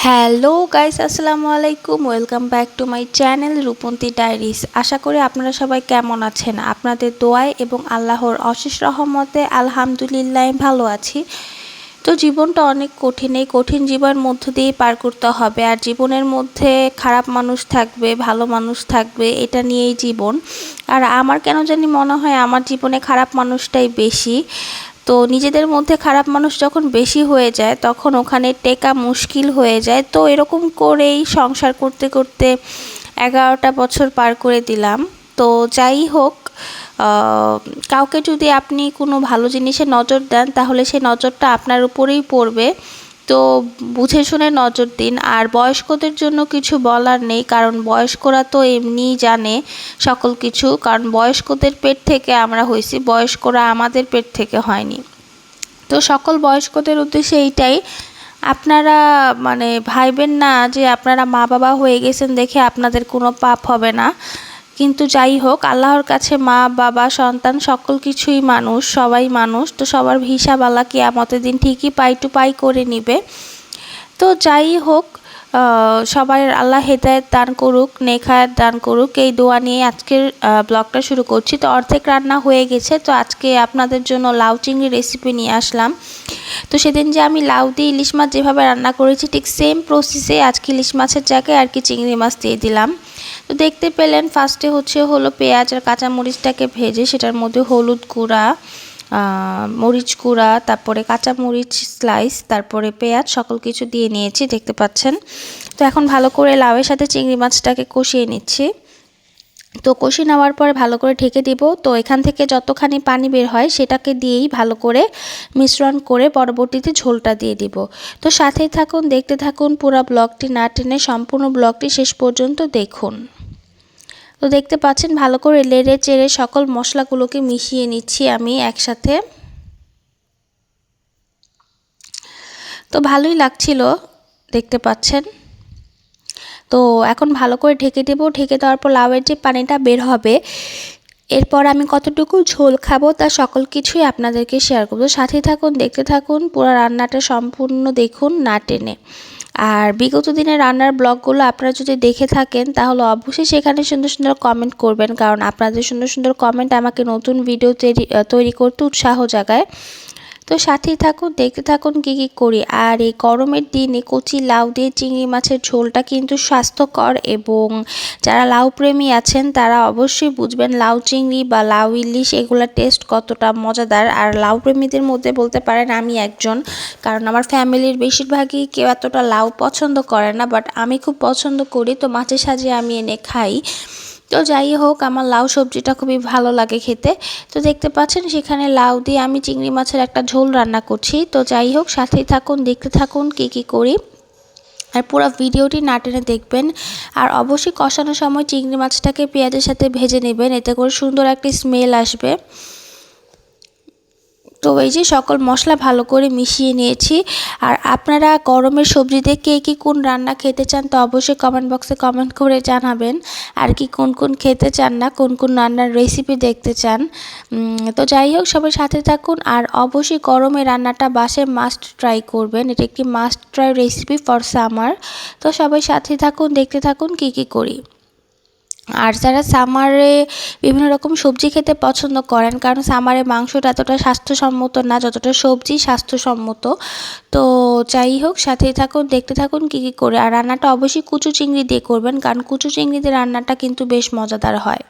Hello guys, আসসালামু আলাইকুম। Welcome back to my channel Rupanti diaries. আশা করি আপনারা সবাই কেমন আছেন। আপনাদের দোয়ায় এবং আল্লাহর অশেষ রহমতে আলহামদুলিল্লাহ ভালো আছি। তো জীবনটা অনেক কঠিন, এই কঠিন জীবনের মধ্য দিয়ে পার করতে হবে। আর জীবনের মধ্যে খারাপ মানুষ থাকবে, ভালো মানুষ থাকবে, এটা নিয়েই জীবন। আর আমার কেন জানি মনে হয় আমার জীবনে খারাপ মানুষটাই বেশি। তো নিজেদের মধ্যে খারাপ মানুষ যখন বেশি হয়ে যায় তখন ওখানে টেকা মুশকিল হয়ে যায়। তো এরকম করেই সংসার করতে করতে 11টা বছর পার করে দিলাম। তো যাই হোক, কাউকে যদি আপনি কোনো ভালো জিনিসে নজর দেন তাহলে সেই নজরটা আপনার উপরেই পড়বে। তো বুঝে শুনে নজর দিন। আর বয়স্কদের জন্য কিছু বলার নেই, কারণ বয়স্করা তো এমনিই জানে সকল কিছু, কারণ বয়স্কদের পেট থেকে আমরা হয়েছি, বয়স্করা আমাদের পেট থেকে হয়নি। তো সকল বয়স্কদের উদ্দেশ্যে এইটাই, আপনারা ভাইবেন না যে আপনারা মা বাবা হয়ে গেছেন দেখে আপনাদের কোনো পাপ হবে না। কিন্তু যাই হোক, আল্লাহর কাছে মা বাবা সন্তান সকল কিছুই মানুষ, সবাই মানুষ। তো সবার হিসাব আল্লাহ কিয়ামতের দিন ঠিকই পাই টু পাই করে নিবে। তো যাই হোক, সবাই আল্লাহ হেদায়েত দান করুক, নেক হায়াত দান করুক, এই দোয়া নিয়ে আজকের ব্লগটা শুরু করছি। তো অর্ধেক রান্না হয়ে গেছে। তো আজকে আপনাদের জন্য লাউ চিংড়ি রেসিপি নিয়ে আসলাম। তো সেদিন যে আমি লাউ দিয়ে ইলিশ মাছ যেভাবে রান্না করেছি ঠিক সেম প্রসেসে আজকে ইলিশ মাছের জায়গায় আর কি চিংড়ি মাছ দিয়ে দিলাম। তো দেখতে পেলেন ফার্স্টে হলো পেঁয়াজ আর কাঁচামরিচটাকে ভেজে সেটার মধ্যে হলুদ গুঁড়া, মরিচ গুঁড়া, তারপরে কাঁচা মরিচ স্লাইস, তারপরে পেঁয়াজ সকল কিছু দিয়ে নিয়েছি, দেখতে পাচ্ছেন। তো এখন ভালো করে লাউয়ের সাথে চিংড়ি মাছটাকে কষিয়ে নিচ্ছি। তো কষিয়ে নেওয়ার পরে ভালো করে ঢেকে দিব। তো এখান থেকে যতখানি পানি বের হয় সেটাকে দিয়েই ভালো করে মিশ্রণ করে পরবর্তীতে ঝোলটা দিয়ে দিব। তো সাথেই থাকুন, দেখতে থাকুন, পুরো ব্লগটি না টেনে সম্পূর্ণ ব্লগটি শেষ পর্যন্ত দেখুন। তো দেখতে পাচ্ছেন ভালো করে নেড়ে চেড়ে সকল মশলাগুলোকে মিশিয়ে নিচ্ছি আমি একসাথে। তো ভালোই লাগছিল, দেখতে পাচ্ছেন। তো এখন ভালো করে ঢেকে দেবো। ঢেকে দেওয়ার পর লাউয়ের যে পানিটা বের হবে, এরপর আমি কতটুকু ঝোল খাবো তা সকল কিছুই আপনাদেরকে শেয়ার করবো। সাথেই থাকুন, দেখতে থাকুন, পুরো রান্নাটা সম্পূর্ণ দেখুন না টেনে। আর বিগত দিনের রান্নার ব্লগগুলো আপনারা যদি দেখে থাকেন তাহলে অবশ্যই সেখানে সুন্দর সুন্দর কমেন্ট করবেন, কারণ আপনাদের সুন্দর সুন্দর কমেন্ট আমাকে নতুন ভিডিও তৈরি করতে উৎসাহ জাগায়। তো সাথেই থাকুন, দেখতে থাকুন কী কী করি। আর এই গরমের দিনে কচি লাউ দিয়ে চিংড়ি মাছের ঝোলটা কিন্তু স্বাস্থ্যকর, এবং যারা লাউ প্রেমী আছেন তারা অবশ্যই বুঝবেন লাউ চিংড়ি বা লাউ ইলিশ এগুলোর টেস্ট কতটা মজাদার। আর লাউ প্রেমীদের মধ্যে বলতে পারেন আমি একজন, কারণ আমার ফ্যামিলির বেশিরভাগই কেউ এতটা লাউ পছন্দ করে না, বাট আমি খুব পছন্দ করি। তো মাঝে সাঝে আমি এনে খাই। তো যাই হোক, আমার লাউ সবজিটা খুবই ভালো লাগে খেতে। তো দেখতে পাচ্ছেন সেখানে লাউ দিয়ে আমি চিংড়ি মাছের একটা ঝোল রান্না করছি। তো যাই হোক, সাথেই থাকুন, দেখতে থাকুন কী কী করি। আর পুরো ভিডিওটি না টেনে দেখবেন। আর অবশ্যই কষানোর সময় চিংড়ি মাছটাকে পেঁয়াজের সাথে ভেজে নেবেন, এতে করে সুন্দর একটি স্মেল আসবে। তো এই যে সকল মশলা ভালো করে মিশিয়ে নিয়েছি। আর আপনারা গরমের সবজিতে কে কী কোন রান্না খেতে চান তো অবশ্যই কমেন্ট বক্সে কমেন্ট করে জানাবেন। আর কি কোন কোন খেতে চান না, কোন কোন রান্নার রেসিপি দেখতে চান। তো যাই হোক, সবাই সাথে থাকুন। আর অবশ্যই গরমে রান্নাটা বাসায় মাস্ট ট্রাই করবেন, এটা একটি must try recipe for summer. তো সবাই সাথে থাকুন, দেখতে থাকুন কী কী করি। আর যারা সামারে বিভিন্ন রকম সবজি খেতে পছন্দ করেন, কারণ সামারে মাংসটা এতটা স্বাস্থ্যসম্মত না যতটা সবজি স্বাস্থ্যসম্মত। তো যাই হোক, সাথেই থাকুন, দেখতে থাকুন কী কী করে। আর রান্নাটা অবশ্যই কুচু চিংড়ি দিয়ে করবেন, কারণ কুচু চিংড়ি দিয়ে রান্নাটা কিন্তু বেশ মজাদার হয়।